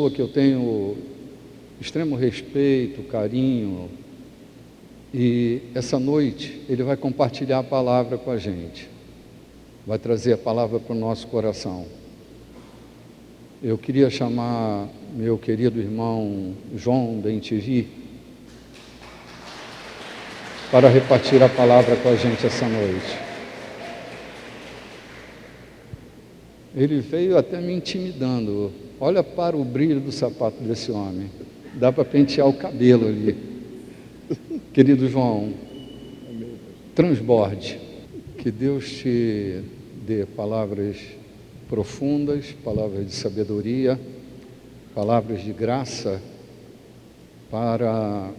pessoa que eu tenho extremo respeito, carinho, e essa noite ele vai compartilhar a palavra com a gente, vai trazer a palavra para o nosso coração. Eu queria chamar meu querido irmão João da NTV para repartir a palavra com a gente essa noite. Ele veio até me intimidando. Olha para o brilho do sapato desse homem. Dá para pentear o cabelo ali. Querido João, transborde. Que Deus te dê palavras profundas, palavras de sabedoria, palavras de graça, para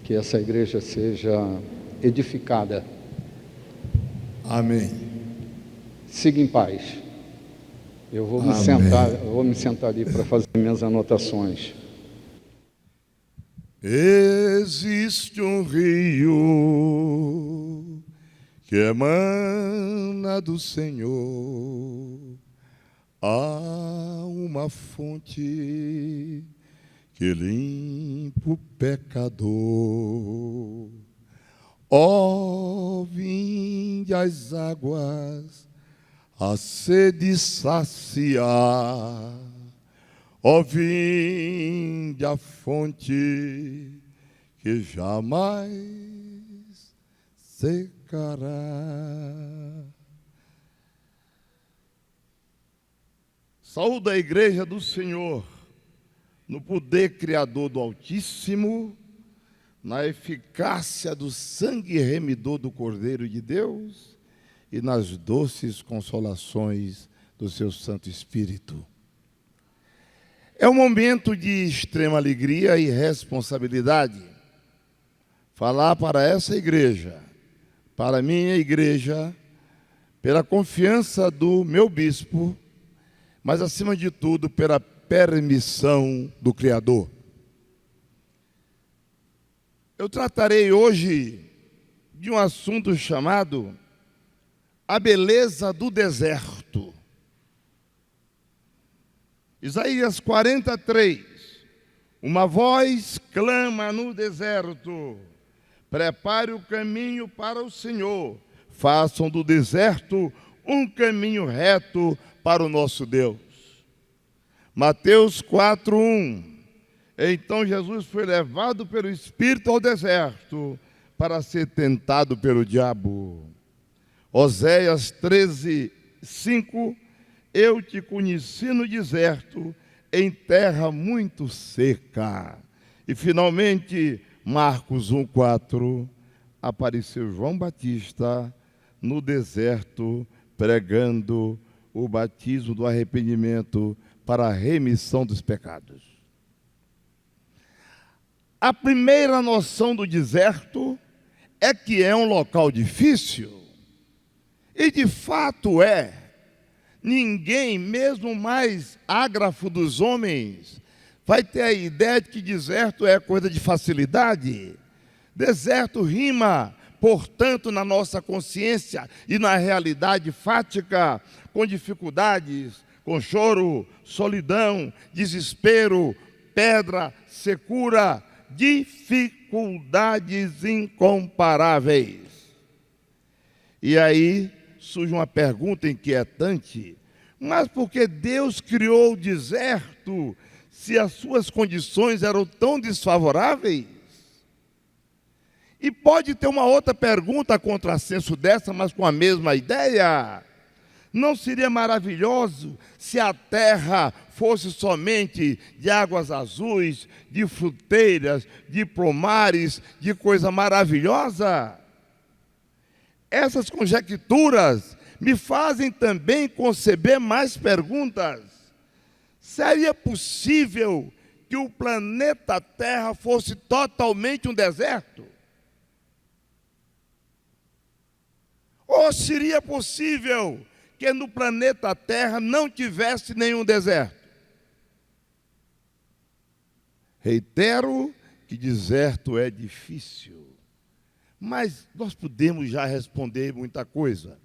que essa igreja seja edificada. Amém. Siga em paz. Eu vou me sentar ali para fazer minhas anotações. Existe um rio que emana do Senhor, há uma fonte que limpa o pecador. Ó, vinde as águas a sede saciar, ó, vinde a fonte que jamais secará. Saúde a igreja do Senhor, no poder criador do Altíssimo, na eficácia do sangue remidor do Cordeiro de Deus e nas doces consolações do seu Santo Espírito. É um momento de extrema alegria e responsabilidade falar para essa igreja, para a minha igreja, pela confiança do meu bispo, mas acima de tudo pela permissão do Criador. Eu tratarei hoje de um assunto chamado a beleza do deserto. Isaías 43, uma voz clama no deserto: prepare o caminho para o Senhor, façam do deserto um caminho reto para o nosso Deus. Mateus 4:1, então Jesus foi levado pelo Espírito ao deserto para ser tentado pelo diabo. Oséias 13:5, eu te conheci no deserto, em terra muito seca. E finalmente, Marcos 1:4, apareceu João Batista no deserto, pregando o batismo do arrependimento para a remissão dos pecados. A primeira noção do deserto é que é um local difícil. E de fato é. Ninguém, mesmo mais ágrafo dos homens, vai ter a ideia de que deserto é coisa de facilidade. Deserto rima, portanto, na nossa consciência e na realidade fática, com dificuldades, com choro, solidão, desespero, pedra, secura, dificuldades incomparáveis. E aí surge uma pergunta inquietante: mas por que Deus criou o deserto se as suas condições eram tão desfavoráveis? E pode ter uma outra pergunta a contrassenso dessa, mas com a mesma ideia: não seria maravilhoso se a terra fosse somente de águas azuis, de fruteiras, de pomares, de coisa maravilhosa? Essas conjecturas me fazem também conceber mais perguntas. Seria possível que o planeta Terra fosse totalmente um deserto? Ou seria possível que no planeta Terra não tivesse nenhum deserto? Reitero que deserto é difícil. Mas nós podemos já responder muita coisa.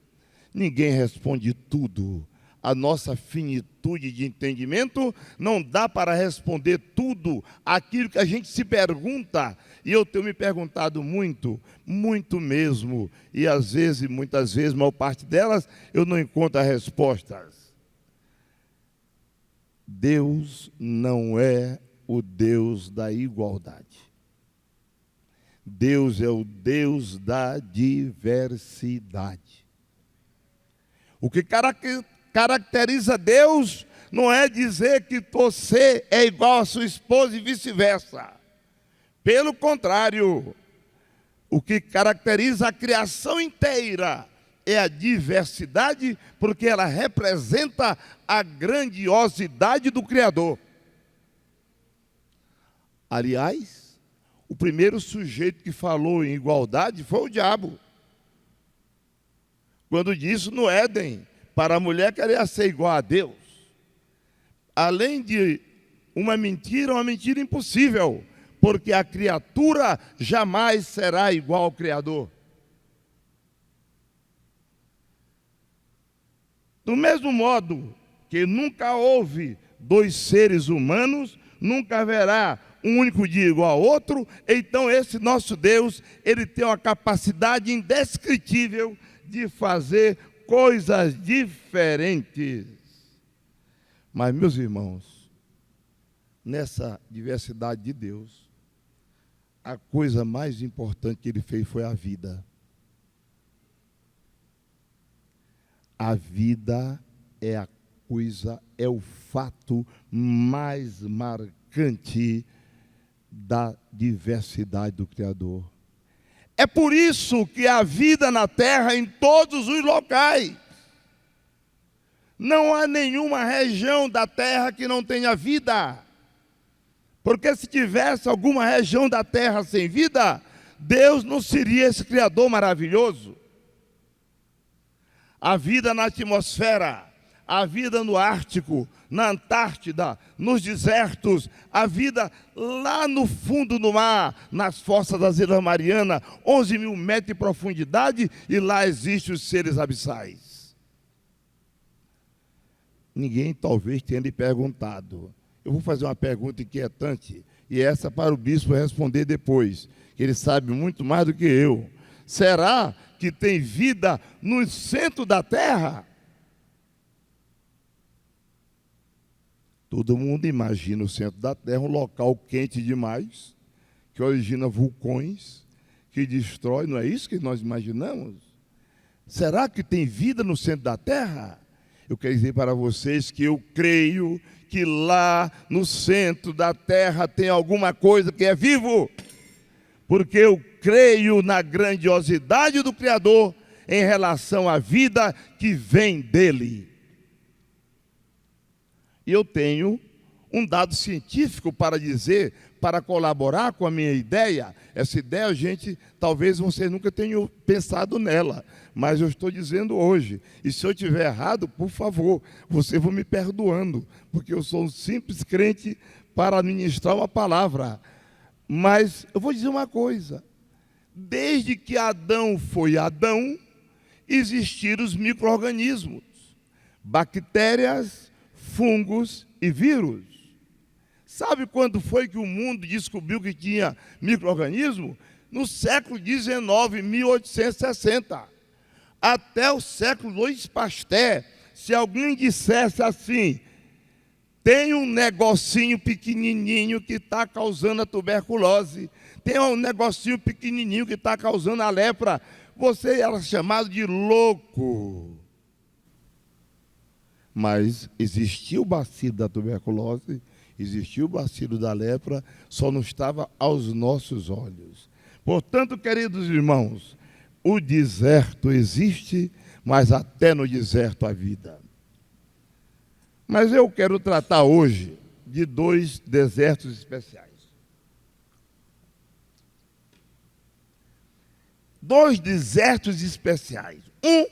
Ninguém responde tudo a nossa finitude de entendimento, não dá para responder tudo aquilo que a gente se pergunta. E eu tenho me perguntado muito, muito mesmo. E às vezes, muitas vezes, a maior parte delas, eu não encontro as respostas. Deus não é o Deus da igualdade. Deus é o Deus da diversidade. O que caracteriza Deus não é dizer que você é igual a sua esposa e vice-versa. Pelo contrário, o que caracteriza a criação inteira é a diversidade, porque ela representa a grandiosidade do Criador. Aliás, o primeiro sujeito que falou em igualdade foi o diabo. Quando disse no Éden, para a mulher querer ser igual a Deus. Além de uma mentira impossível, porque a criatura jamais será igual ao Criador. Do mesmo modo que nunca houve dois seres humanos, nunca haverá um único dia igual ao outro, então esse nosso Deus, ele tem uma capacidade indescritível de fazer coisas diferentes. Mas, meus irmãos, nessa diversidade de Deus, a coisa mais importante que ele fez foi a vida. A vida é a coisa, é o fato mais marcante da diversidade do Criador. É por isso que há vida na terra em todos os locais. Não há nenhuma região da terra que não tenha vida. Porque se tivesse alguma região da terra sem vida, Deus não seria esse Criador maravilhoso. A vida na atmosfera, a vida no Ártico, na Antártida, nos desertos, a vida lá no fundo do mar, nas fossas das Ilhas Marianas, 11 mil metros de profundidade, e lá existem os seres abissais. Ninguém talvez tenha lhe perguntado. Eu vou fazer uma pergunta inquietante, e essa para o bispo responder depois, que ele sabe muito mais do que eu. Será que tem vida no centro da terra? Todo mundo imagina o centro da terra um local quente demais, que origina vulcões, que destrói, não é isso que nós imaginamos? Será que tem vida no centro da terra? Eu quero dizer para vocês que eu creio que lá no centro da terra tem alguma coisa que é vivo, porque eu creio na grandiosidade do Criador em relação à vida que vem dele. E eu tenho um dado científico para dizer, para colaborar com a minha ideia. Essa ideia, gente, talvez você nunca tenha pensado nela, mas eu estou dizendo hoje. E se eu estiver errado, por favor, vocês vão me perdoando, porque eu sou um simples crente para ministrar uma palavra. Mas eu vou dizer uma coisa. Desde que Adão foi Adão, existiram os micro-organismos, bactérias, fungos e vírus. Sabe quando foi que o mundo descobriu que tinha micro-organismo? No século XIX, 1860. Até o século Louis Pasteur, se alguém dissesse assim, tem um negocinho pequenininho que está causando a tuberculose, tem um negocinho pequenininho que está causando a lepra, você era chamado de louco. Mas existia o bacilo da tuberculose, existia o bacilo da lepra, só não estava aos nossos olhos. Portanto, queridos irmãos, o deserto existe, mas até no deserto há vida. Mas eu quero tratar hoje de dois desertos especiais. Dois desertos especiais. Um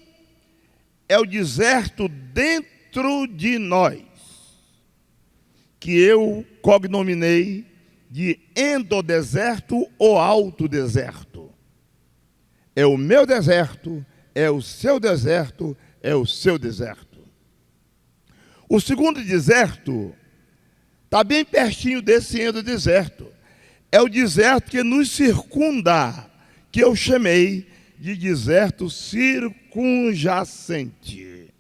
é o deserto dentro de nós, que eu cognominei de endodeserto ou autodeserto. É o meu deserto, é o seu deserto, é o seu deserto. O segundo deserto está bem pertinho desse endodeserto. É o deserto que nos circunda, que eu chamei de deserto circunjacente.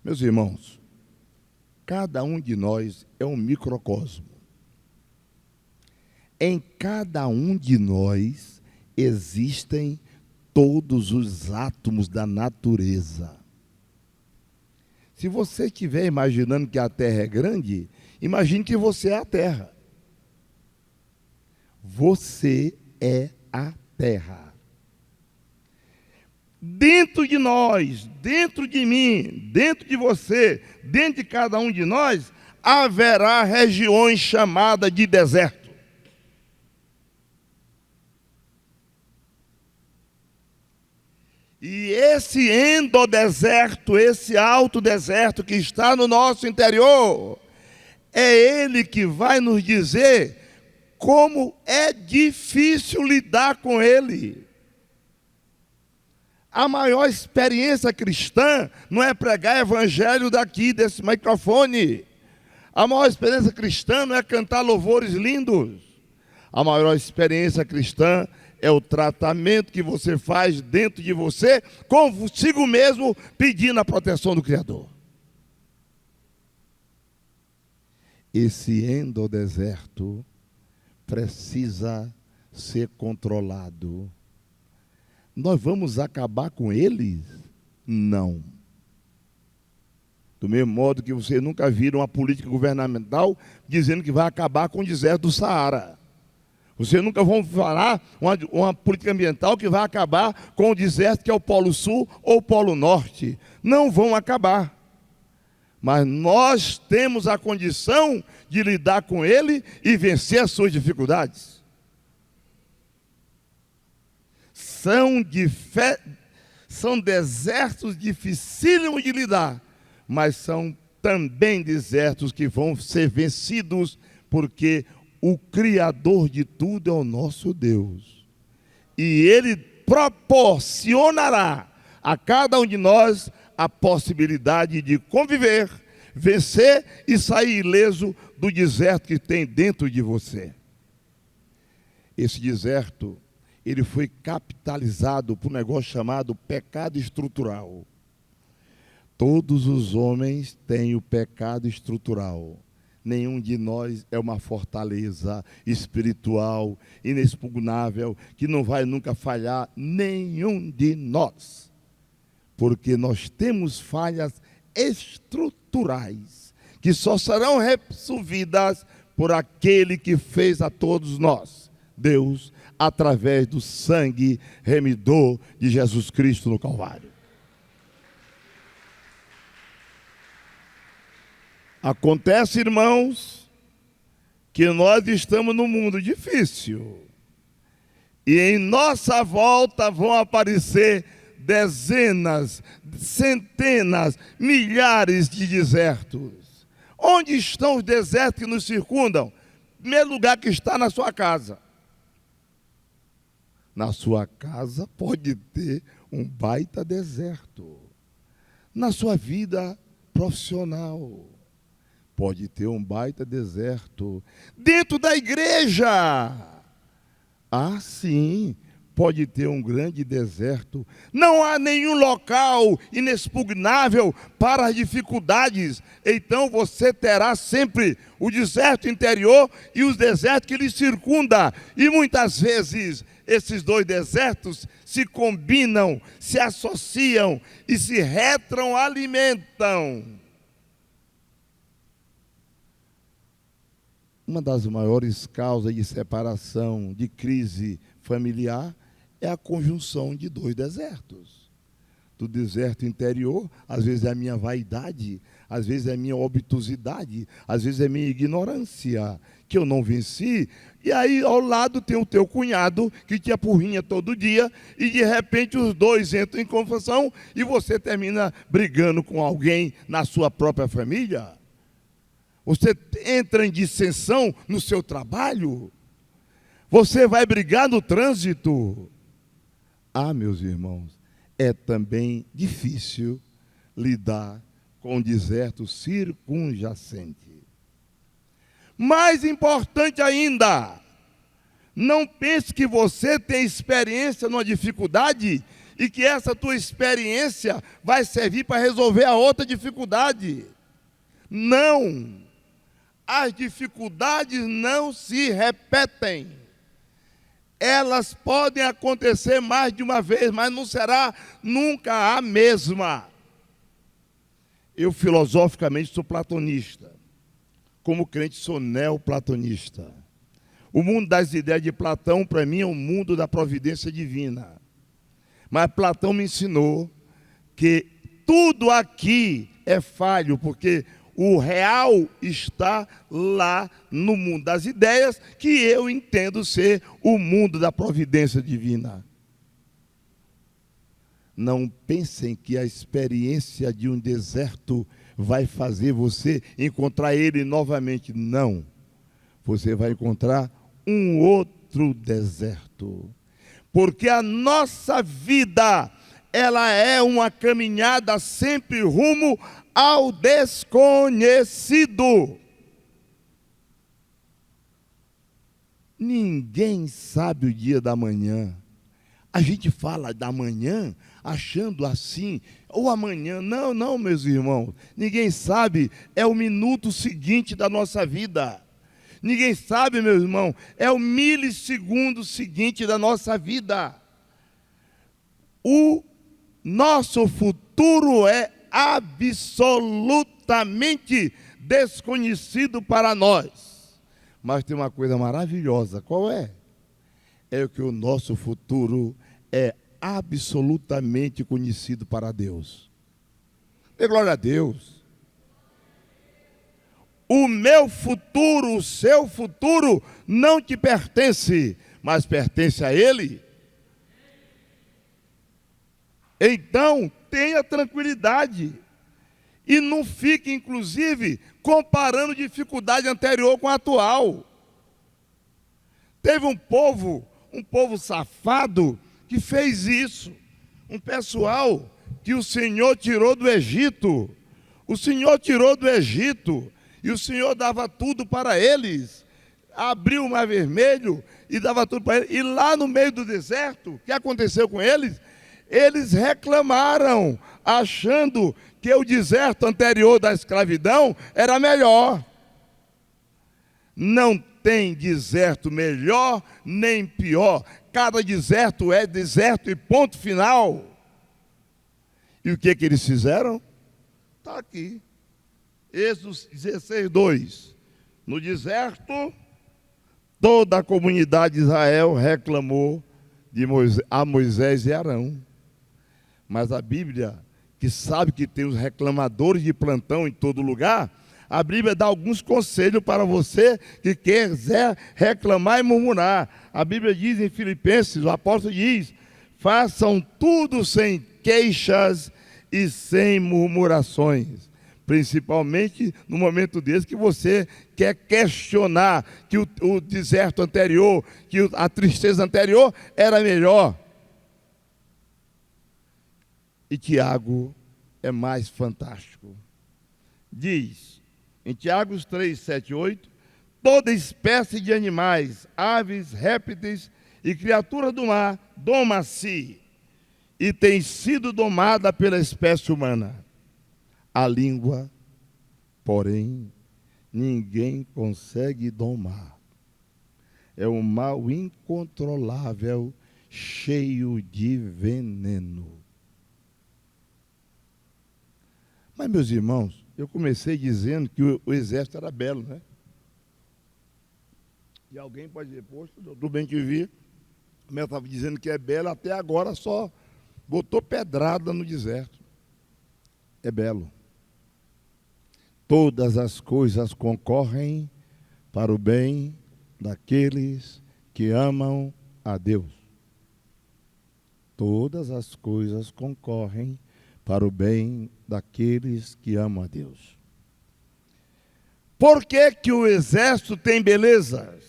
Meus irmãos, cada um de nós é um microcosmo. Em cada um de nós existem todos os átomos da natureza. Se você estiver imaginando que a Terra é grande, imagine que você é a Terra. Você é a Terra. Dentro de nós, dentro de mim, dentro de você, dentro de cada um de nós, haverá regiões chamadas de deserto. E esse endodeserto, esse alto deserto que está no nosso interior, é ele que vai nos dizer como é difícil lidar com ele. A maior experiência cristã não é pregar evangelho daqui, desse microfone. A maior experiência cristã não é cantar louvores lindos. A maior experiência cristã é o tratamento que você faz dentro de você, consigo mesmo, pedindo a proteção do Criador. Esse endodeserto precisa ser controlado. Nós vamos acabar com eles? Não. Do mesmo modo que você nunca viram uma política governamental dizendo que vai acabar com o deserto do Saara. Você nunca vão falar uma política ambiental que vai acabar com o deserto que é o Polo Sul ou o Polo Norte. Não vão acabar. Mas nós temos a condição de lidar com ele e vencer as suas dificuldades. São desertos dificílimos de lidar, mas são também desertos que vão ser vencidos, porque o Criador de tudo é o nosso Deus. E Ele proporcionará a cada um de nós a possibilidade de conviver, vencer e sair ileso do deserto que tem dentro de você. Esse deserto, ele foi capitalizado por um negócio chamado pecado estrutural. Todos os homens têm o pecado estrutural. Nenhum de nós é uma fortaleza espiritual, inexpugnável, que não vai nunca falhar, nenhum de nós. Porque nós temos falhas estruturais, que só serão resolvidas por aquele que fez a todos nós, Deus, através do sangue remidor de Jesus Cristo no Calvário. Acontece, irmãos, que nós estamos num mundo difícil. E em nossa volta vão aparecer dezenas, centenas, milhares de desertos. Onde estão os desertos que nos circundam? Em primeiro lugar, que está na sua casa. Na sua casa pode ter um baita deserto. Na sua vida profissional pode ter um baita deserto. Dentro da igreja, sim, pode ter um grande deserto. Não há nenhum local inexpugnável para as dificuldades. Então você terá sempre o deserto interior e os desertos que lhe circundam. E muitas vezes esses dois desertos se combinam, se associam e se retroalimentam. Uma das maiores causas de separação, de crise familiar, é a conjunção de dois desertos. Do deserto interior, às vezes é a minha vaidade, às vezes é a minha obtusidade, às vezes é a minha ignorância, que eu não venci. E aí ao lado tem o teu cunhado, que te apurrinha todo dia, e de repente os dois entram em confusão e você termina brigando com alguém na sua própria família. Você entra em dissensão no seu trabalho. Você vai brigar no trânsito. Meus irmãos, é também difícil lidar com o deserto circunjacente. Mais importante ainda, não pense que você tem experiência numa dificuldade e que essa tua experiência vai servir para resolver a outra dificuldade. Não! As dificuldades não se repetem. Elas podem acontecer mais de uma vez, mas não será nunca a mesma. Eu filosoficamente sou platonista. Como crente sou neoplatonista. O mundo das ideias de Platão, para mim, é o mundo da providência divina. Mas Platão me ensinou que tudo aqui é falho, porque o real está lá no mundo das ideias, que eu entendo ser o mundo da providência divina. Não pensem que a experiência de um deserto vai fazer você encontrar ele novamente. Não. Você vai encontrar um outro deserto. Porque a nossa vida, ela é uma caminhada sempre rumo ao desconhecido. Ninguém sabe o dia da manhã. A gente fala da manhã achando assim, ou amanhã. Não, não, meus irmãos. Ninguém sabe, é o minuto seguinte da nossa vida. Ninguém sabe, meu irmão, é o milissegundo seguinte da nossa vida. O nosso futuro é absolutamente desconhecido para nós. Mas tem uma coisa maravilhosa, qual é? É que o nosso futuro é absolutamente conhecido para Deus. Dê glória a Deus. O meu futuro, o seu futuro não te pertence, mas pertence a Ele. Então, tenha tranquilidade. E não fique, inclusive, comparando dificuldade anterior com a atual. Teve um povo safado, que fez isso. Um pessoal que o Senhor tirou do Egito. O Senhor tirou do Egito. E o Senhor dava tudo para eles. Abriu o Mar Vermelho e dava tudo para eles. E lá no meio do deserto, o que aconteceu com eles? Eles reclamaram, achando que o deserto anterior da escravidão era melhor. Não tem deserto melhor nem pior. Cada deserto é deserto e ponto final. E o que eles fizeram? Está aqui. Êxodo 16, 2. No deserto, toda a comunidade de Israel reclamou a Moisés e Arão. Mas a Bíblia, que sabe que tem os reclamadores de plantão em todo lugar, a Bíblia dá alguns conselhos para você que quiser reclamar e murmurar. A Bíblia diz em Filipenses, o apóstolo diz, façam tudo sem queixas e sem murmurações. Principalmente no momento desse que você quer questionar que o deserto anterior, que a tristeza anterior era melhor. E Tiago é mais fantástico. Diz, em Tiago 3, 7, 8, toda espécie de animais, aves, répteis e criaturas do mar doma-se e tem sido domada pela espécie humana. A língua, porém, ninguém consegue domar. É um mal incontrolável, cheio de veneno. Mas, meus irmãos, eu comecei dizendo que o exército era belo, né? E alguém pode dizer, poxa, tudo bem que vi, como eu estava dizendo que é belo, até agora só botou pedrada no deserto. É belo. Todas as coisas concorrem para o bem daqueles que amam a Deus. Todas as coisas concorrem para o bem daqueles que amam a Deus. Por que que o exército tem belezas?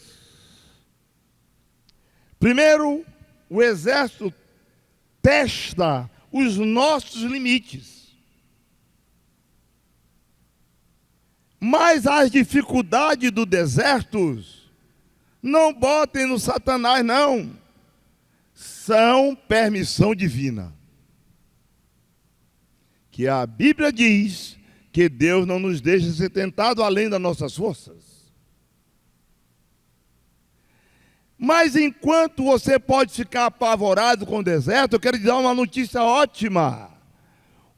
Primeiro, o exército testa os nossos limites. Mas as dificuldades do deserto, não botem no Satanás, não. São permissão divina. Que a Bíblia diz que Deus não nos deixa ser tentado além das nossas forças. Mas enquanto você pode ficar apavorado com o deserto, eu quero te dar uma notícia ótima.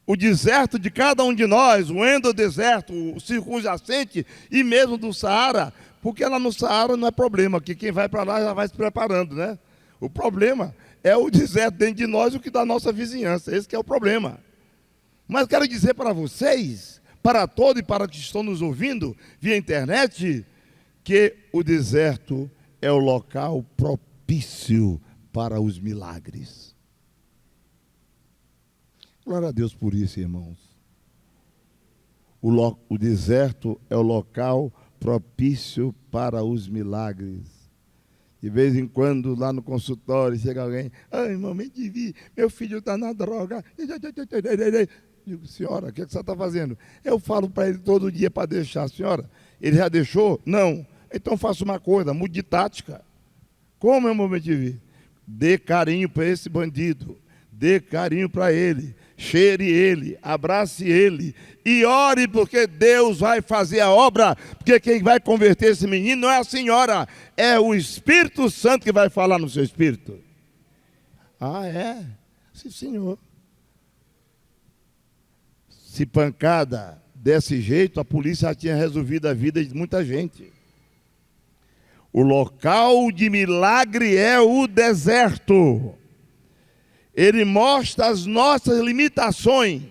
O deserto de cada um de nós, o endodeserto, o circunjacente e mesmo do Saara, porque lá no Saara não é problema, que quem vai para lá já vai se preparando, né? O problema é o deserto dentro de nós, o que dá a nossa vizinhança, esse que é o problema. Mas quero dizer para vocês, para todos e para que estão nos ouvindo via internet, que o deserto é o local propício para os milagres. Glória a Deus por isso, irmãos. O deserto é o local propício para os milagres. De vez em quando, lá no consultório, chega alguém, ai, mamãe, meu filho está na droga. Digo, senhora, o que você está fazendo? Eu falo para ele todo dia para deixar. Senhora, ele já deixou? Não. Então faça uma coisa, mude de tática. Como, meu mamãe, dê carinho para esse bandido. Dê carinho para ele, cheire ele, abrace ele e ore, porque Deus vai fazer a obra, porque quem vai converter esse menino não é a senhora, é o Espírito Santo que vai falar no seu espírito. Ah, é? Sim, senhor. Se pancada desse jeito, a polícia já tinha resolvido a vida de muita gente. O local de milagre é o deserto. Ele mostra as nossas limitações,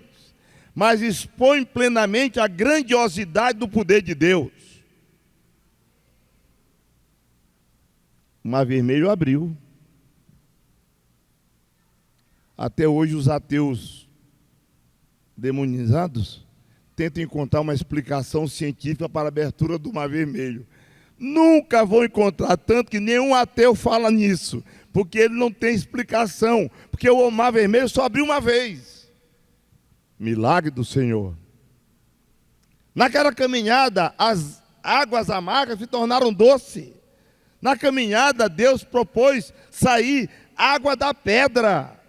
mas expõe plenamente a grandiosidade do poder de Deus. O Mar Vermelho abriu. Até hoje os ateus demonizados tentam encontrar uma explicação científica para a abertura do Mar Vermelho. Nunca vão encontrar, tanto que nenhum ateu fala nisso, porque ele não tem explicação, porque o Mar Vermelho só abriu uma vez. Milagre do Senhor. Naquela caminhada, as águas amargas se tornaram doces. Na caminhada, Deus propôs sair água da pedra.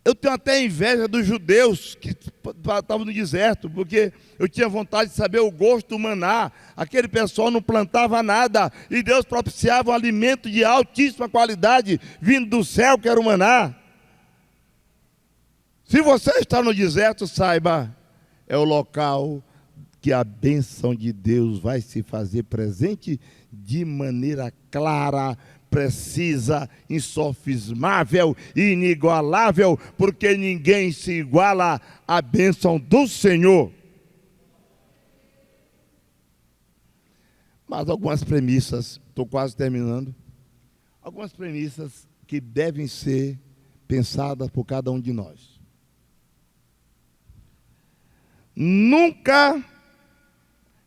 Eu tenho até inveja dos judeus que estavam no deserto, porque eu tinha vontade de saber o gosto do maná. Aquele pessoal não plantava nada, e Deus propiciava um alimento de altíssima qualidade, vindo do céu, que era o maná. Se você está no deserto, saiba, é o local que a bênção de Deus vai se fazer presente de maneira clara, precisa, insofismável e inigualável, porque ninguém se iguala à bênção do Senhor. Mas algumas premissas, estou quase terminando, algumas premissas que devem ser pensadas por cada um de nós. Nunca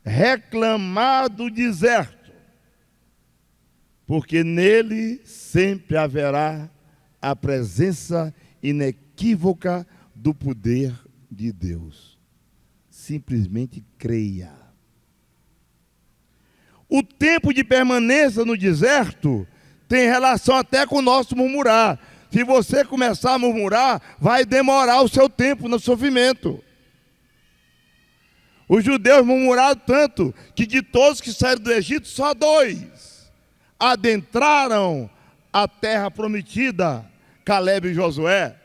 reclamar do deserto, porque nele sempre haverá a presença inequívoca do poder de Deus. Simplesmente creia. O tempo de permanência no deserto tem relação até com o nosso murmurar. Se você começar a murmurar, vai demorar o seu tempo no sofrimento. Os judeus murmuraram tanto que de todos que saíram do Egito, só 2 adentraram a terra prometida, Calebe e Josué.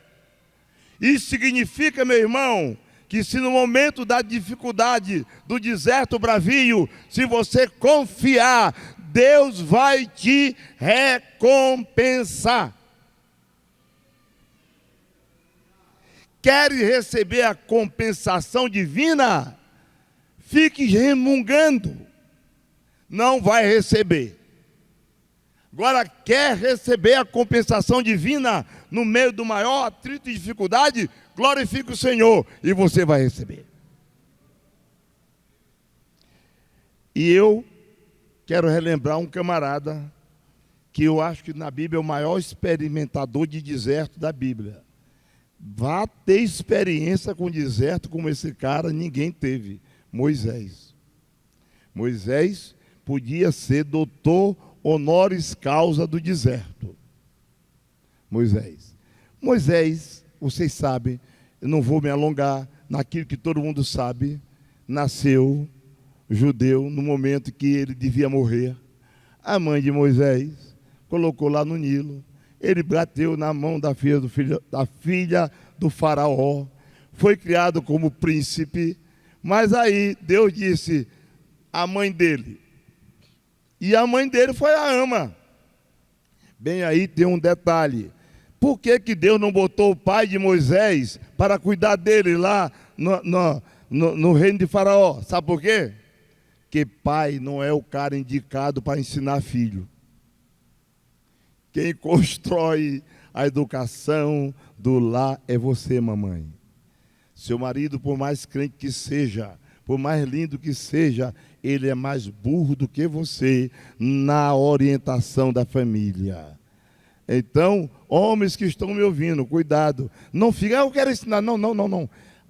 Isso significa, meu irmão, que se no momento da dificuldade, do deserto bravio, se você confiar, Deus vai te recompensar. Quer receber a compensação divina? Fique remungando. Não vai receber. Agora, quer receber a compensação divina no meio do maior atrito e dificuldade? Glorifique o Senhor e você vai receber. E eu quero relembrar um camarada que eu acho que na Bíblia é o maior experimentador de deserto da Bíblia. vá ter experiência com o deserto como esse cara, ninguém teve. Moisés. Moisés podia ser doutor honoris causa do deserto. Moisés. Moisés, vocês sabem, eu não vou me alongar naquilo que todo mundo sabe, nasceu judeu no momento que ele devia morrer. A mãe de Moisés colocou lá no Nilo. Ele bateu na mão da filha do faraó. Foi criado como príncipe. Mas aí Deus disse à mãe dele. E a mãe dele foi a ama. Bem, aí tem um detalhe. Por que Deus não botou o pai de Moisés para cuidar dele lá no reino de Faraó? Sabe por quê? Porque pai não é o cara indicado para ensinar filho. Quem constrói a educação do lar é você, mamãe. Seu marido, por mais crente que seja, por mais lindo que seja, ele é mais burro do que você na orientação da família. Então, homens que estão me ouvindo, cuidado. Não fica, eu quero ensinar. Não.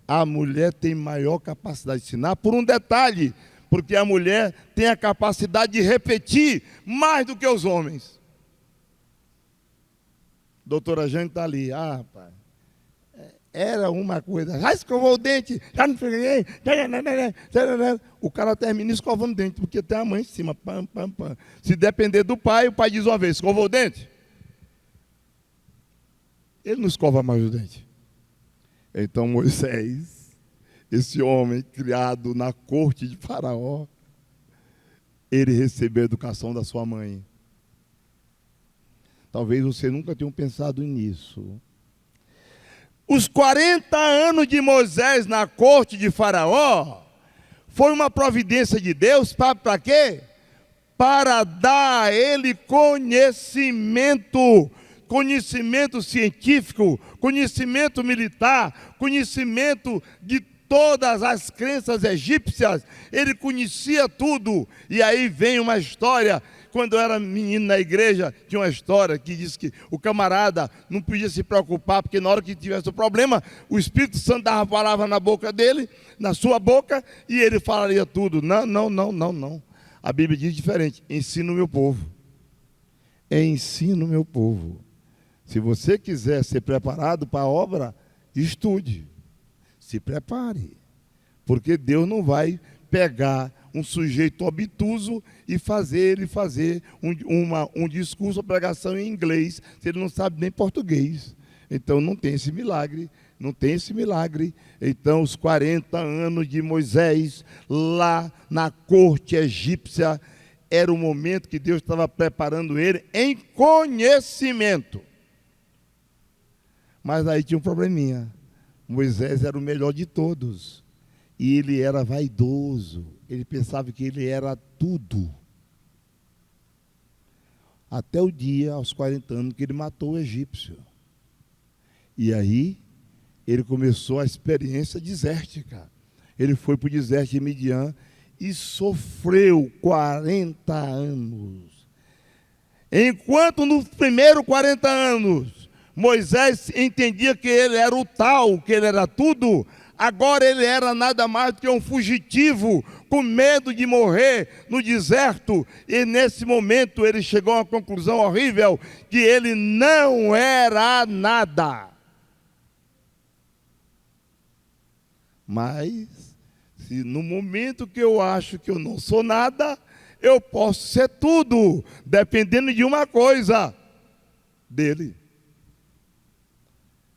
A mulher tem maior capacidade de ensinar por um detalhe, porque a mulher tem a capacidade de repetir mais do que os homens. Doutora Jane está ali. Rapaz, era uma coisa. Já escovou o dente, já não freguei. O cara termina escovando o dente, porque tem a mãe em cima. Pam. Se depender do pai, o pai diz uma vez, escovou o dente? Ele não escova mais o dente. Então Moisés, esse homem criado na corte de Faraó, ele recebeu a educação da sua mãe. Talvez você nunca tenha pensado nisso. Os 40 anos de Moisés na corte de Faraó foi uma providência de Deus, para quê? Para dar a ele conhecimento científico, conhecimento militar, conhecimento de todas as crenças egípcias. Ele conhecia tudo. E aí vem uma história. Quando eu era menino na igreja, tinha uma história que diz que o camarada não podia se preocupar, porque na hora que tivesse o problema, o Espírito Santo dava a palavra na boca dele, na sua boca, e ele falaria tudo. Não. A Bíblia diz diferente. Ensina o meu povo. Ensina o meu povo. Se você quiser ser preparado para a obra, estude. Se prepare. Porque Deus não vai pegar um sujeito obtuso e fazer ele fazer um discurso ou pregação em inglês, se ele não sabe nem português. Então não tem esse milagre. Então os 40 anos de Moisés lá na corte egípcia era o momento que Deus estava preparando ele em conhecimento. Mas aí tinha um probleminha. Moisés era o melhor de todos. E ele era vaidoso. Ele pensava que ele era tudo. Até o dia, aos 40 anos, que ele matou o egípcio. E aí, ele começou a experiência desértica. Ele foi para o deserto de Midian e sofreu 40 anos. Enquanto nos primeiros 40 anos, Moisés entendia que ele era o tal, que ele era tudo. Agora ele era nada mais do que um fugitivo, com medo de morrer no deserto. E nesse momento ele chegou a uma conclusão horrível, que ele não era nada. Mas, se no momento que eu acho que eu não sou nada, eu posso ser tudo, dependendo de uma coisa, dele.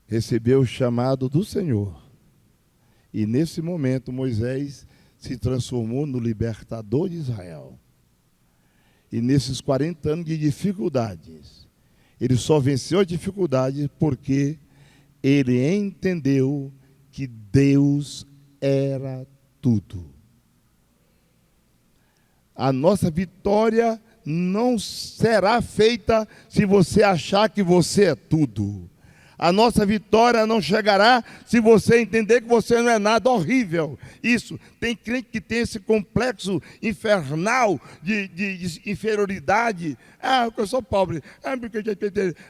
Recebeu o chamado do Senhor. E nesse momento Moisés se transformou no libertador de Israel. E nesses 40 anos de dificuldades, ele só venceu a dificuldade porque ele entendeu que Deus era tudo. A nossa vitória não será feita se você achar que você é tudo. A nossa vitória não chegará se você entender que você não é nada. Horrível isso. Tem crente que tem esse complexo infernal de inferioridade. Porque eu sou pobre. Porque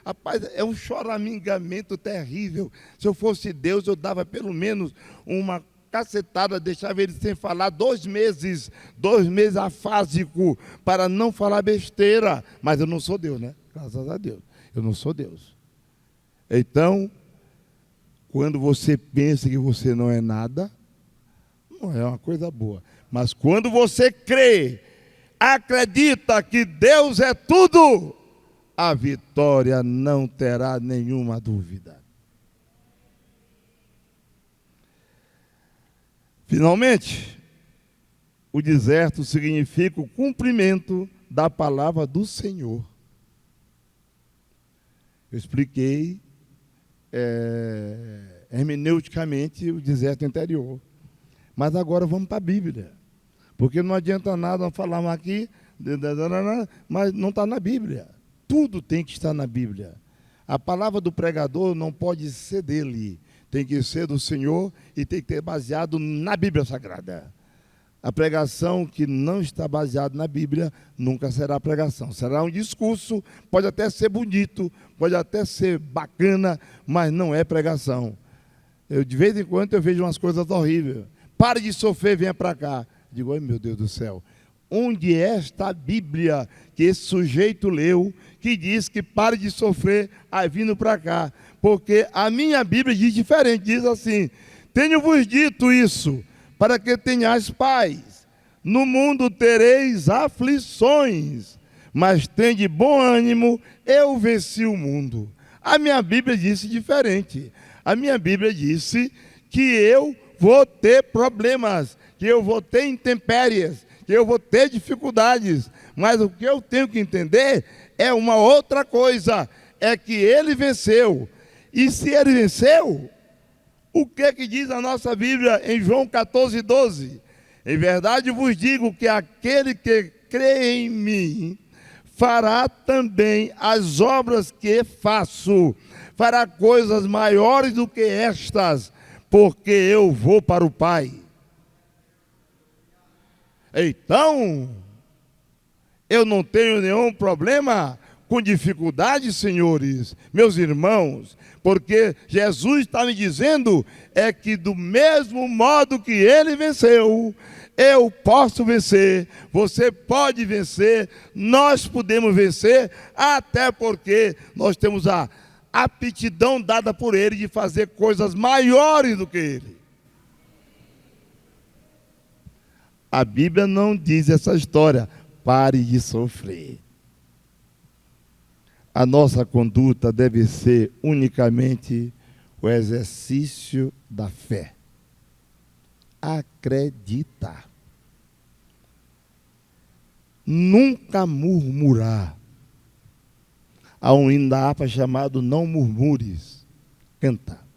rapaz, é um choramingamento terrível. Se eu fosse Deus, eu dava pelo menos uma cacetada, deixava ele sem falar 2 meses afásico, para não falar besteira. Mas eu não sou Deus, né? Graças a Deus. Eu não sou Deus. Então, quando você pensa que você não é nada, não é uma coisa boa. Mas quando você crê, acredita que Deus é tudo, a vitória não terá nenhuma dúvida. Finalmente, o deserto significa o cumprimento da palavra do Senhor. Eu expliquei hermeneuticamente o deserto interior. Mas agora vamos para a Bíblia. Porque não adianta nada nós falarmos aqui, mas não está na Bíblia. Tudo tem que estar na Bíblia. A palavra do pregador não pode ser dele. Tem que ser do Senhor e tem que ter baseado na Bíblia Sagrada. A pregação que não está baseada na Bíblia nunca será pregação. Será um discurso, pode até ser bonito, pode até ser bacana, mas não é pregação. De vez em quando eu vejo umas coisas horríveis. Pare de sofrer, venha para cá. Digo, ai meu Deus do céu, onde é esta Bíblia que esse sujeito leu, que diz que pare de sofrer, vindo para cá? Porque a minha Bíblia diz diferente, diz assim: tenho-vos dito isso, para que tenhais paz. No mundo tereis aflições, mas tende bom ânimo, eu venci o mundo. A minha Bíblia disse diferente. A minha Bíblia disse que eu vou ter problemas, que eu vou ter intempéries, que eu vou ter dificuldades. Mas o que eu tenho que entender é uma outra coisa, é que ele venceu. E se ele venceu, o que diz a nossa Bíblia em João 14:12? Em verdade vos digo que aquele que crê em mim fará também as obras que faço, fará coisas maiores do que estas, porque eu vou para o Pai. Então, eu não tenho nenhum problema com dificuldade, senhores, meus irmãos, porque Jesus está me dizendo que do mesmo modo que ele venceu, eu posso vencer, você pode vencer, nós podemos vencer, até porque nós temos a aptidão dada por ele de fazer coisas maiores do que ele. A Bíblia não diz essa história, pare de sofrer. A nossa conduta deve ser unicamente o exercício da fé. Acreditar. Nunca murmurar. Há um hino da harpa chamado Não Murmures. Cantar.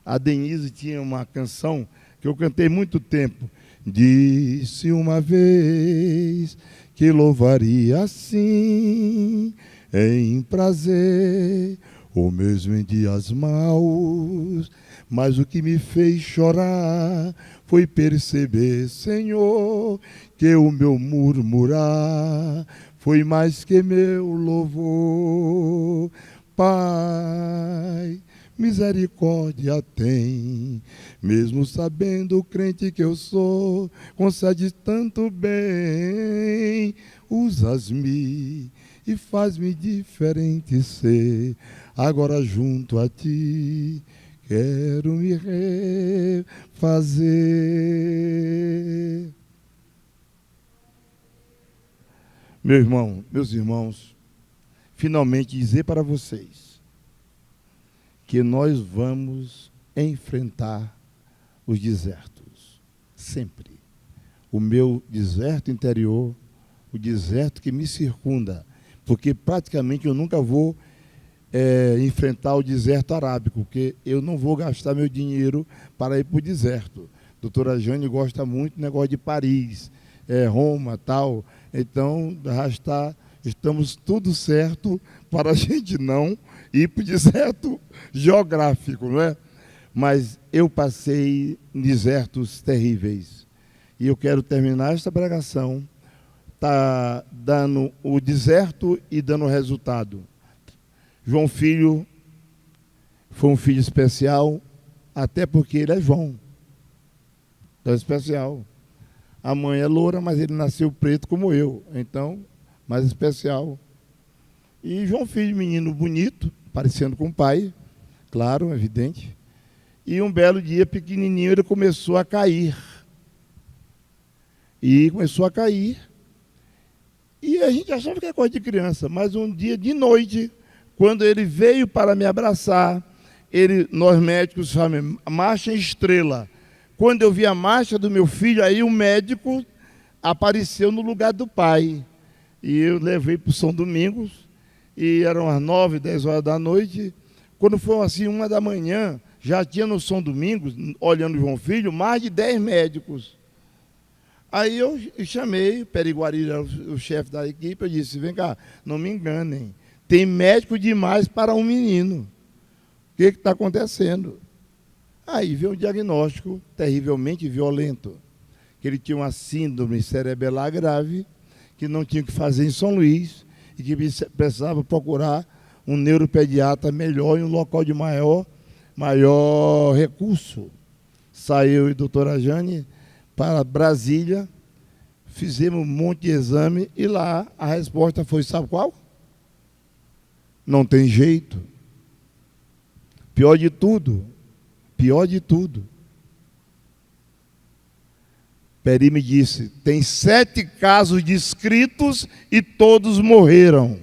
A Denise tinha uma canção que eu cantei muito tempo. Disse uma vez que louvaria assim, em prazer, ou mesmo em dias maus, mas o que me fez chorar foi perceber, Senhor, que o meu murmurar foi mais que meu louvor. Pai, misericórdia tem, mesmo sabendo o crente que eu sou, concede tanto bem, usas-me e faz-me diferente ser, agora junto a ti, quero me refazer. Meu irmão, meus irmãos, finalmente dizer para vocês que nós vamos enfrentar os desertos, sempre. O meu deserto interior, o deserto que me circunda, porque praticamente eu nunca vou enfrentar o deserto arábico, porque eu não vou gastar meu dinheiro para ir para o deserto. A doutora Jane gosta muito do negócio de Paris, Roma, tal. Então, estamos tudo certo para a gente não ir para o deserto geográfico, não é? Mas eu passei desertos terríveis. E eu quero terminar esta pregação dando o deserto e dando o resultado. João Filho foi um filho especial, até porque ele é João. Então é especial. A mãe é loura, mas ele nasceu preto como eu. Então, mais especial. E João Filho, menino bonito, parecendo com o pai, claro, evidente. E um belo dia, pequenininho, ele começou a cair. E começou a cair. E a gente achava que era coisa de criança, mas um dia de noite, quando ele veio para me abraçar, nós médicos chamamos marcha estrela. Quando eu vi a marcha do meu filho, aí o médico apareceu no lugar do pai. E eu levei para o São Domingos, e eram as 9, 10 horas da noite. Quando foi assim, 1 da manhã, já tinha no São Domingos, olhando o João Filho, mais de 10 médicos. Aí eu chamei, o Periguari era o chefe da equipe, eu disse, vem cá, não me enganem, tem médico demais para um menino. O que está acontecendo? Aí veio um diagnóstico terrivelmente violento, que ele tinha uma síndrome cerebelar grave, que não tinha o que fazer em São Luís, e que precisava procurar um neuropediatra melhor em um local de maior recurso. Saiu a doutora Jane para Brasília, fizemos um monte de exame e lá a resposta foi, sabe qual? Não tem jeito. Pior de tudo, Peri me disse, tem 7 casos descritos e todos morreram.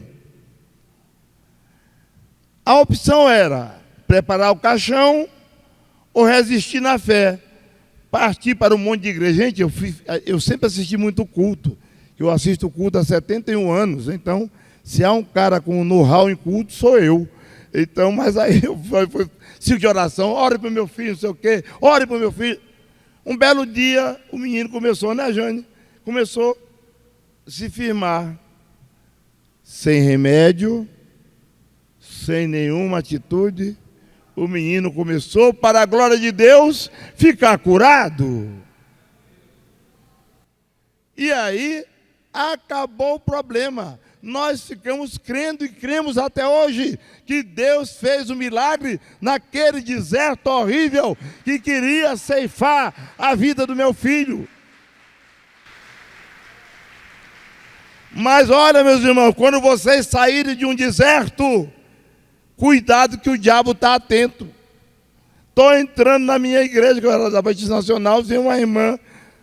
A opção era preparar o caixão ou resistir na fé. Partir para um monte de igreja. Gente, eu sempre assisti muito culto. Eu assisto culto há 71 anos. Então, se há um cara com know-how em culto, sou eu. Então, mas aí eu fui ciclo de oração, ore para o meu filho, não sei o quê, ore para o meu filho. Um belo dia, o menino começou, né, Jane? Começou a se firmar. Sem remédio, sem nenhuma atitude. O menino começou, para a glória de Deus, ficar curado. E aí, acabou o problema. Nós ficamos crendo e cremos até hoje que Deus fez um milagre naquele deserto horrível que queria ceifar a vida do meu filho. Mas olha, meus irmãos, quando vocês saírem de um deserto, cuidado que o diabo está atento. Estou entrando na minha igreja, que eu era da Batista Nacional, vem uma irmã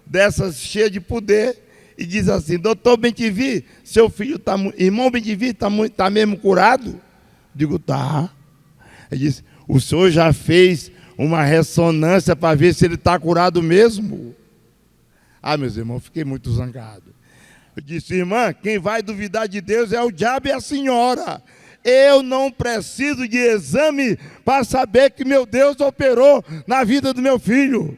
dessas cheia de poder e diz assim, doutor Bentivi, seu filho está, irmão Bentivi, está mesmo curado? Digo, tá. Ele disse, o senhor já fez uma ressonância para ver se ele está curado mesmo? Ah, meus irmãos, fiquei muito zangado. Eu disse, irmã, quem vai duvidar de Deus é o diabo e a senhora. Eu não preciso de exame para saber que meu Deus operou na vida do meu filho.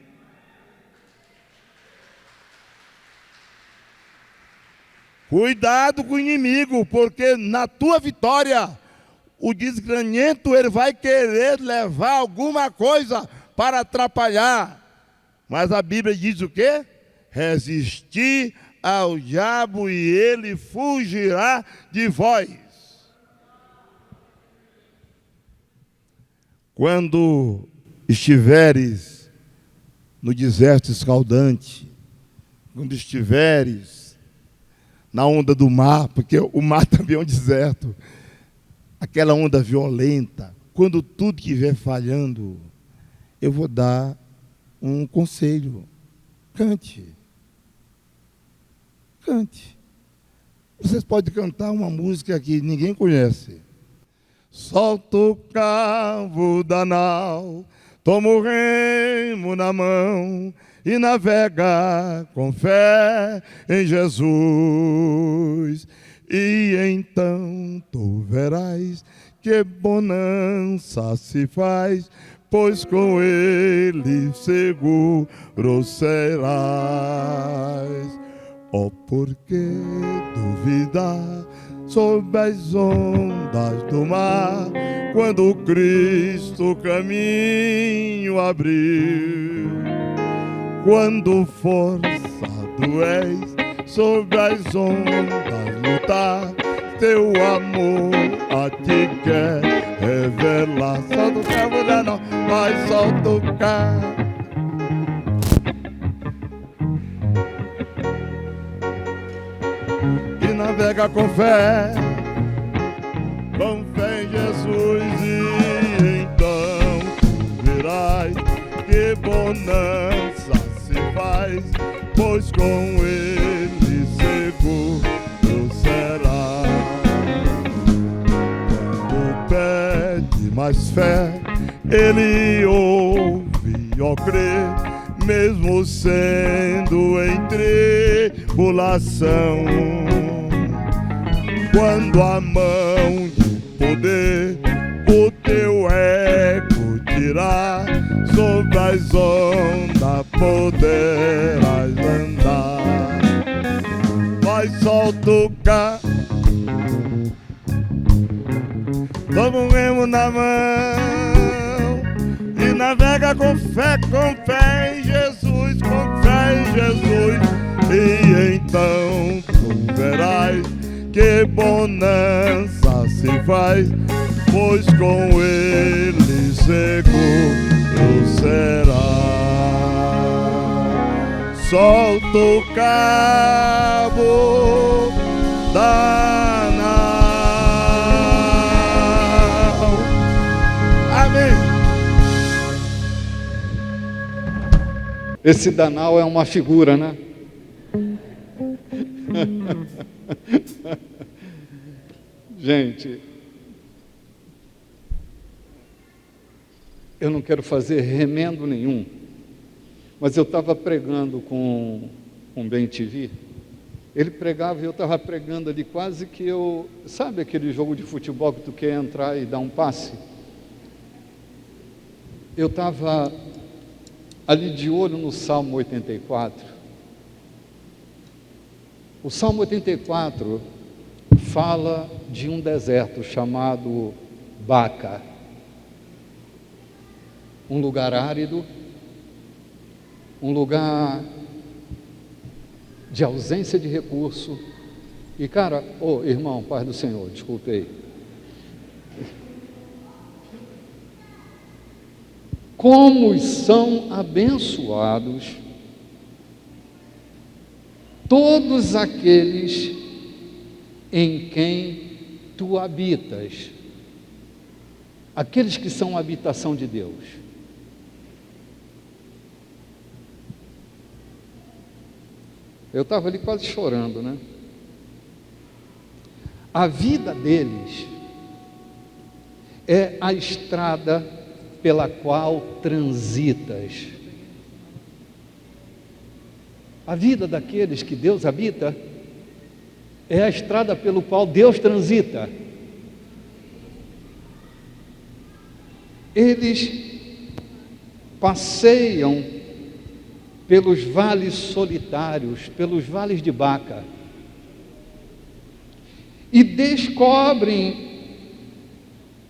Cuidado com o inimigo, porque na tua vitória, o desgranhento ele vai querer levar alguma coisa para atrapalhar. Mas a Bíblia diz o quê? Resistir ao diabo e ele fugirá de vós. Quando estiveres no deserto escaldante, quando estiveres na onda do mar, porque o mar também é um deserto, aquela onda violenta, quando tudo estiver falhando, eu vou dar um conselho. Cante. Cante. Vocês podem cantar uma música que ninguém conhece. Solta o cabo da nau, toma o remo na mão e navega com fé em Jesus. E então tu verás que bonança se faz, pois com ele seguro serás. Oh, por que duvidar sob as ondas do mar, quando Cristo caminho abriu. Quando forçado és sob as ondas lutar, teu amor a ti quer revelar. Solta o cabo da não, mas solta o cabo. E navega com fé em Jesus, e então tu verás que bonança se faz, pois com ele seguro será. Quando pede mais fé, ele ouve, ó crer, mesmo sendo em tribulação. Quando a mão de poder o teu ego tirar, sobre as ondas poderás andar. Vai, solta o carro, toma um remo na mão e navega com fé em Jesus, com fé em Jesus. E então tu verás que bonança se faz, pois com ele seguro será. Solta o cabo da nau. Amém. Esse Danal é uma figura, né? Gente, eu não quero fazer remendo nenhum, mas eu estava pregando com Ben TV, ele pregava e eu estava pregando ali, quase que eu... Sabe aquele jogo de futebol que tu quer entrar e dar um passe? Eu estava ali de olho no Salmo 84. O Salmo 84 fala de um deserto chamado Baca, um lugar árido, um lugar de ausência de recurso. E cara, irmão, paz do Senhor, desculpe aí. Como são abençoados todos aqueles em quem tu habitas, aqueles que são a habitação de Deus. Eu estava ali quase chorando, né? A vida deles é a estrada pela qual transitas. A vida daqueles que Deus habita é a estrada pelo qual Deus transita. Eles passeiam pelos vales solitários, pelos vales de Baca, e descobrem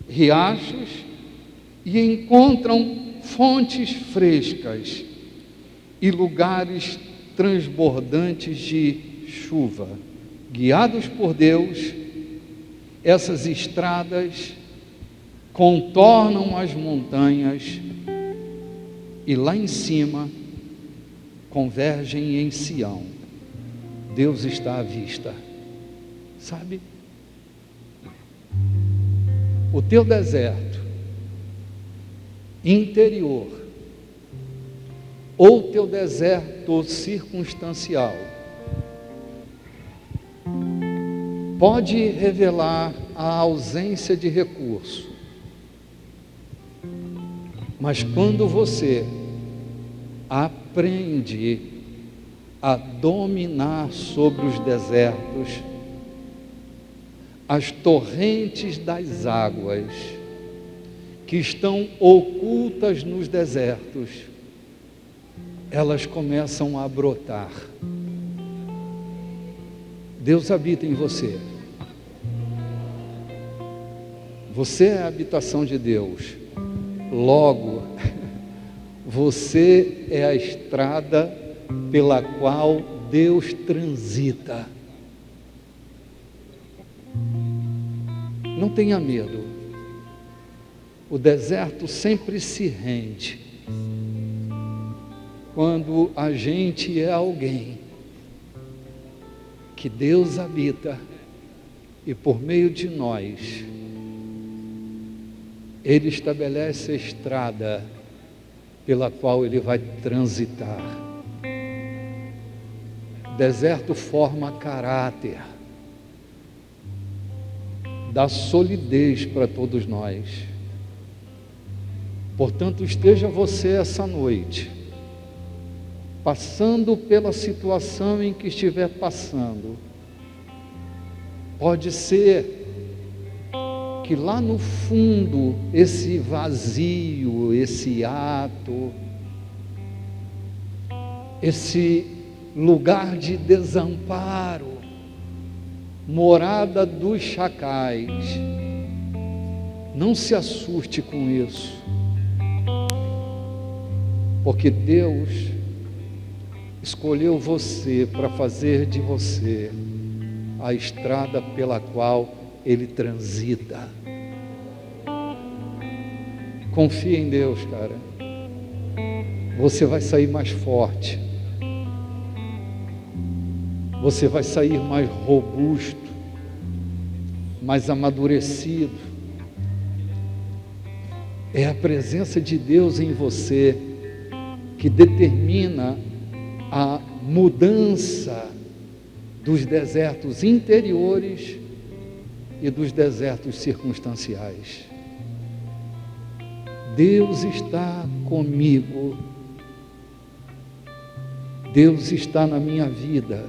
riachos e encontram fontes frescas e lugares transbordantes de chuva. Guiados por Deus, essas estradas contornam as montanhas e lá em cima convergem em Sião. Deus está à vista, sabe? O teu deserto interior ou teu deserto circunstancial pode revelar a ausência de recurso, mas quando você aprende a dominar sobre os desertos, as torrentes das águas que estão ocultas nos desertos, elas começam a brotar. Deus habita em você. Você é a habitação de Deus. Logo, você é a estrada pela qual Deus transita. Não tenha medo. O deserto sempre se rende quando a gente é alguém que Deus habita e por meio de nós Ele estabelece a estrada pela qual Ele vai transitar. Deserto forma caráter, dá solidez para todos nós. Portanto, esteja você essa noite, passando pela situação em que estiver passando. Pode ser que lá no fundo, esse vazio, esse ato, esse lugar de desamparo, morada dos chacais, não se assuste com isso, porque Deus escolheu você para fazer de você a estrada pela qual Ele transita. Confie em Deus, cara. Você vai sair mais forte. Você vai sair mais robusto, mais amadurecido. É a presença de Deus em você que determina a mudança dos desertos interiores e dos desertos circunstanciais. Deus está comigo. Deus está na minha vida.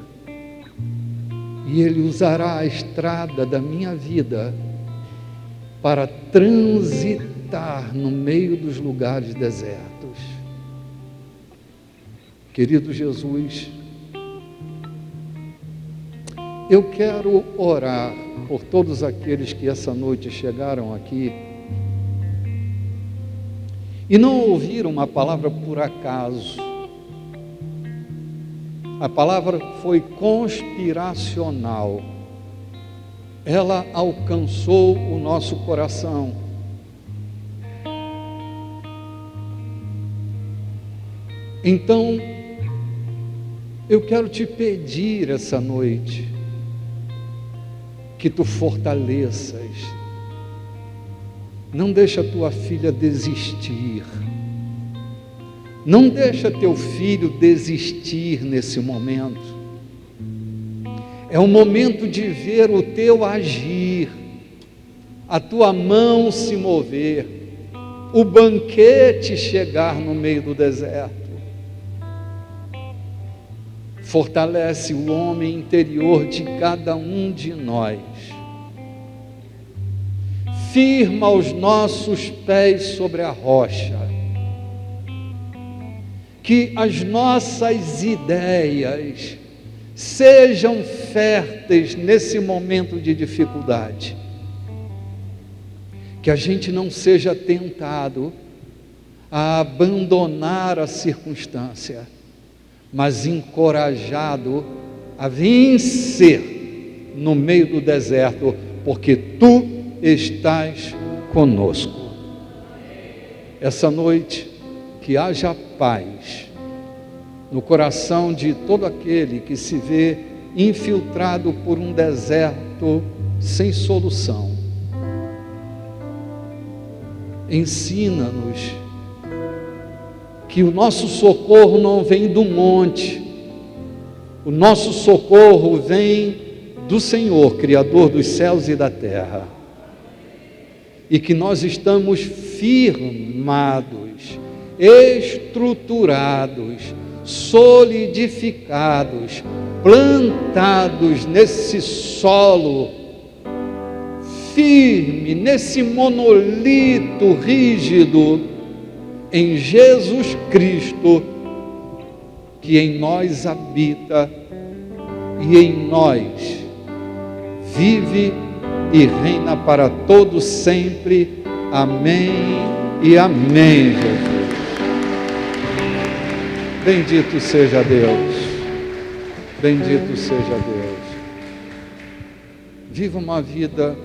E Ele usará a estrada da minha vida para transitar no meio dos lugares desertos. Querido Jesus, eu quero orar por todos aqueles que essa noite chegaram aqui e não ouviram uma palavra por acaso. A palavra foi conspiracional. Ela alcançou o nosso coração. Então, eu quero te pedir essa noite que tu fortaleças. Não deixa tua filha desistir. Não deixa teu filho desistir nesse momento. É o momento de ver o teu agir, a tua mão se mover, o banquete chegar no meio do deserto. Fortalece o homem interior de cada um de nós. Firma os nossos pés sobre a rocha. Que as nossas ideias sejam férteis nesse momento de dificuldade. Que a gente não seja tentado a abandonar a circunstância, mas encorajado a vencer no meio do deserto, porque tu estás conosco. Essa noite, que haja paz no coração de todo aquele que se vê infiltrado por um deserto sem solução. Ensina-nos que o nosso socorro não vem do monte, o nosso socorro vem do Senhor, Criador dos céus e da terra, e que nós estamos firmados, estruturados, solidificados, plantados nesse solo firme, nesse monolito rígido, em Jesus Cristo, que em nós habita e em nós vive e reina para todos sempre. Amém e amém, Jesus. Bendito seja Deus. Bendito seja Deus. Viva uma vida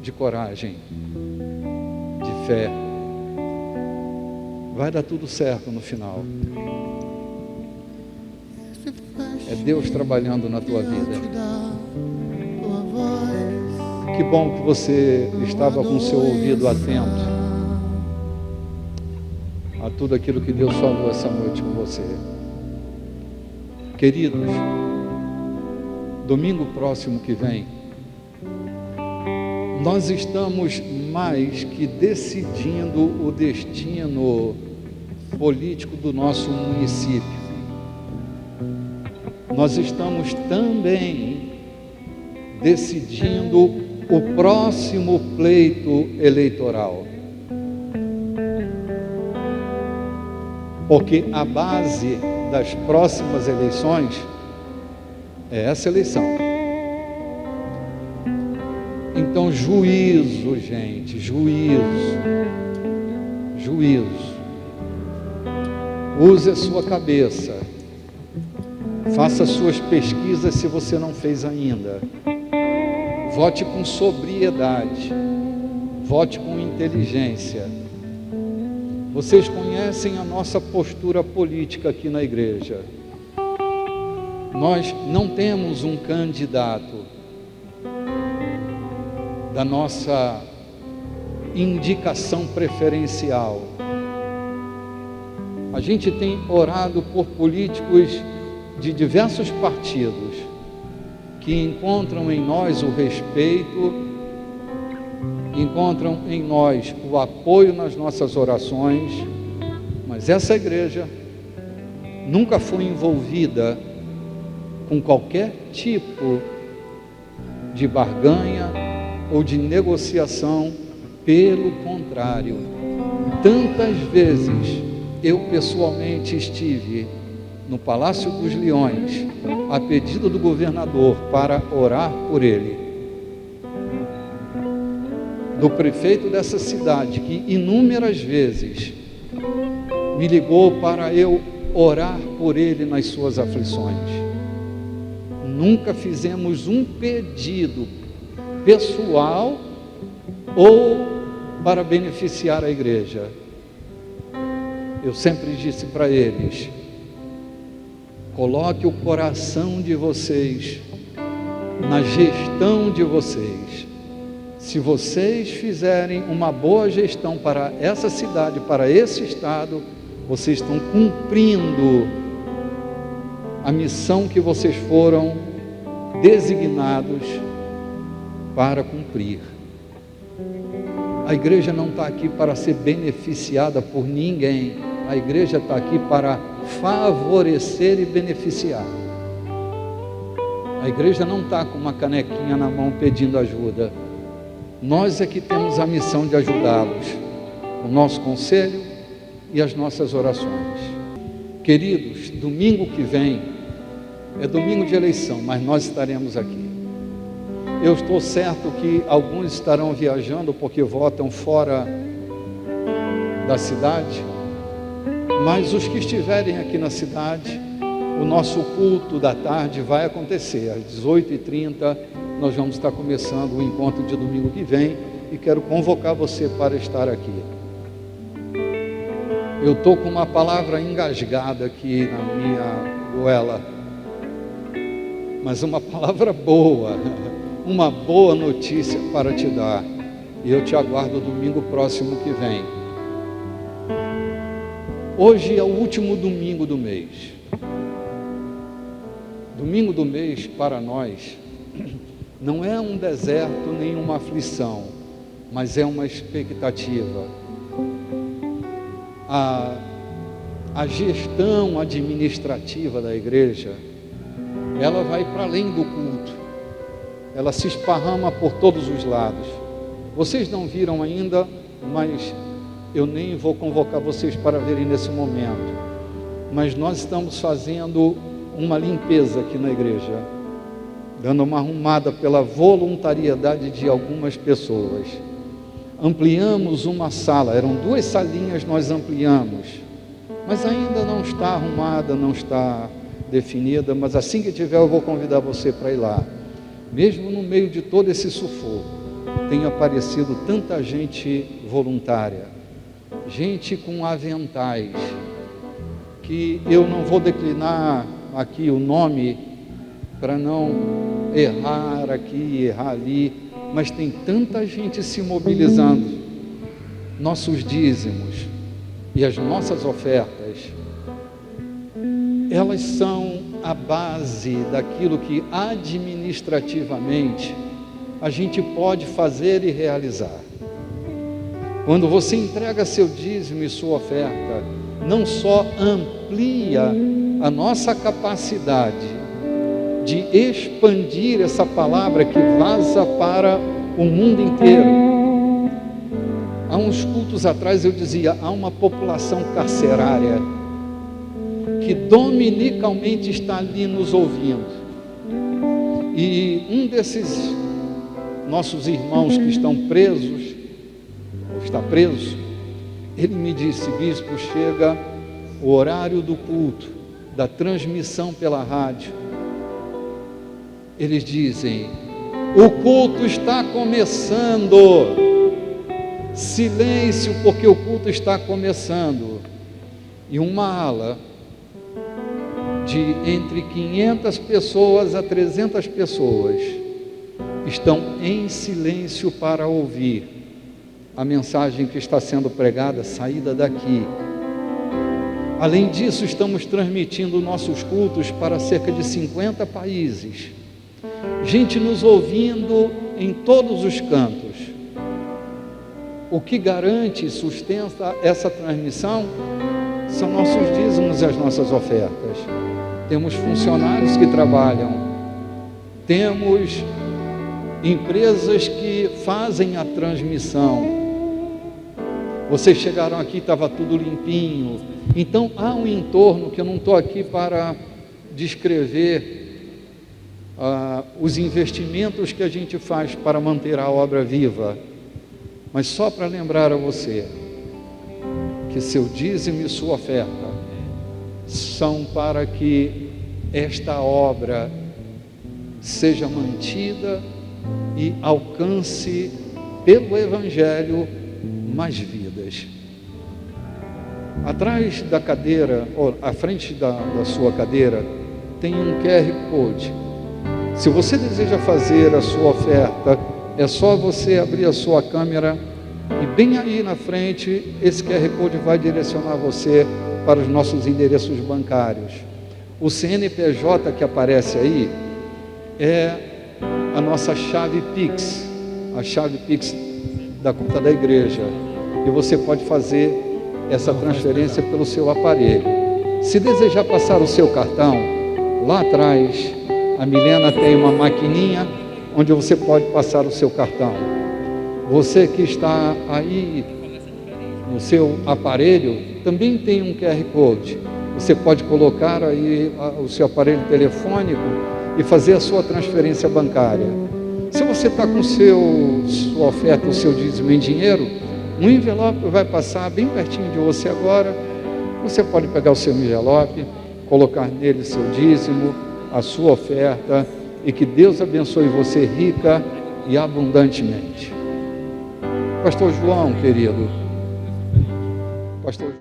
de coragem, de fé. Vai dar tudo certo no final. É Deus trabalhando na tua vida. Que bom que você estava com o seu ouvido atento a tudo aquilo que Deus falou essa noite com você. Queridos, domingo próximo que vem, nós estamos mais que decidindo o destino político do nosso município. Nós estamos também decidindo o próximo pleito eleitoral. Porque a base das próximas eleições é essa eleição. Então, juízo, gente, juízo. Use a sua cabeça. Faça suas pesquisas se você não fez ainda. Vote com sobriedade. Vote com inteligência. Vocês conhecem a nossa postura política aqui na igreja. Nós não temos um candidato da nossa indicação preferencial. A gente tem orado por políticos de diversos partidos que encontram em nós o respeito, encontram em nós o apoio nas nossas orações, mas essa igreja nunca foi envolvida com qualquer tipo de barganha ou de negociação. Pelo contrário, tantas vezes eu pessoalmente estive no Palácio dos Leões, a pedido do governador, para orar por ele, do prefeito dessa cidade, que inúmeras vezes me ligou para eu orar por ele nas suas aflições. Nunca fizemos um pedido pessoal ou para beneficiar a igreja. Eu sempre disse para eles: coloque o coração de vocês na gestão de vocês. Se vocês fizerem uma boa gestão para essa cidade, para esse estado, vocês estão cumprindo a missão que vocês foram designados para cumprir. A igreja não está aqui para ser beneficiada por ninguém. A igreja está aqui para favorecer e beneficiar. A igreja não está com uma canequinha na mão pedindo ajuda. Nós é que temos a missão de ajudá-los, o nosso conselho e as nossas orações. Queridos, domingo que vem é domingo de eleição, mas nós estaremos aqui. Eu estou certo que alguns estarão viajando porque votam fora da cidade, mas os que estiverem aqui na cidade, o nosso culto da tarde vai acontecer às 18h30. Nós vamos estar começando o encontro de domingo que vem e quero convocar você para estar aqui. Eu estou com uma palavra engasgada aqui na minha goela, mas uma palavra boa, uma boa notícia para te dar. E eu te aguardo domingo próximo que vem. Hoje é o último domingo do mês. Domingo do mês para nós não é um deserto nem uma aflição, mas é uma expectativa. A gestão administrativa da igreja, ela vai para além do culto, ela se esparrama por todos os lados. Vocês não viram ainda, mas eu nem vou convocar vocês para verem nesse momento, mas nós estamos fazendo uma limpeza aqui na igreja. dando uma arrumada pela voluntariedade de algumas pessoas. Ampliamos uma sala, eram 2 salinhas, nós ampliamos, mas ainda não está arrumada, não está definida, mas assim que tiver eu vou convidar você para ir lá. Mesmo no meio de todo esse sufoco, tem aparecido tanta gente voluntária, gente com aventais, que eu não vou declinar aqui o nome para não errar aqui, errar ali, mas tem tanta gente se mobilizando. Nossos dízimos e as nossas ofertas, elas são a base daquilo que administrativamente a gente pode fazer e realizar. Quando você entrega seu dízimo e sua oferta, não só amplia a nossa capacidade de expandir essa palavra que vaza para o mundo inteiro. Há uns cultos atrás eu dizia, há uma população carcerária que dominicalmente está ali nos ouvindo. E um desses nossos irmãos que estão presos, ou está preso, ele me disse: bispo, chega o horário do culto, da transmissão pela rádio. Eles dizem: o culto está começando. Silêncio, porque o culto está começando. E uma ala de entre 500 pessoas a 300 pessoas estão em silêncio para ouvir a mensagem que está sendo pregada, saída daqui. Além disso, estamos transmitindo nossos cultos para cerca de 50 países. Gente nos ouvindo em todos os cantos. O que garante e sustenta essa transmissão são nossos dízimos e as nossas ofertas. Temos funcionários que trabalham, temos empresas que fazem a transmissão. Vocês chegaram aqui, estava tudo limpinho. Então há um entorno que eu não estou aqui para descrever os investimentos que a gente faz para manter a obra viva, mas só para lembrar a você que seu dízimo e sua oferta são para que esta obra seja mantida e alcance pelo Evangelho mais vidas. Atrás da cadeira, ou à frente da sua cadeira, tem um QR Code. Se você deseja fazer a sua oferta, é só você abrir a sua câmera e bem aí na frente, esse QR Code vai direcionar você para os nossos endereços bancários. O CNPJ que aparece aí é a nossa chave Pix, a chave Pix da conta da igreja, e você pode fazer essa transferência pelo seu aparelho. Se desejar passar o seu cartão, lá atrás a Milena tem uma maquininha onde você pode passar o seu cartão. Você que está aí no seu aparelho, também tem um QR Code. Você pode colocar aí o seu aparelho telefônico e fazer a sua transferência bancária. Se você está com sua oferta, o seu dízimo em dinheiro, um envelope vai passar bem pertinho de você agora. Você pode pegar o seu envelope, colocar nele seu dízimo, a sua oferta, e que Deus abençoe você rica e abundantemente. Pastor João, querido. Pastor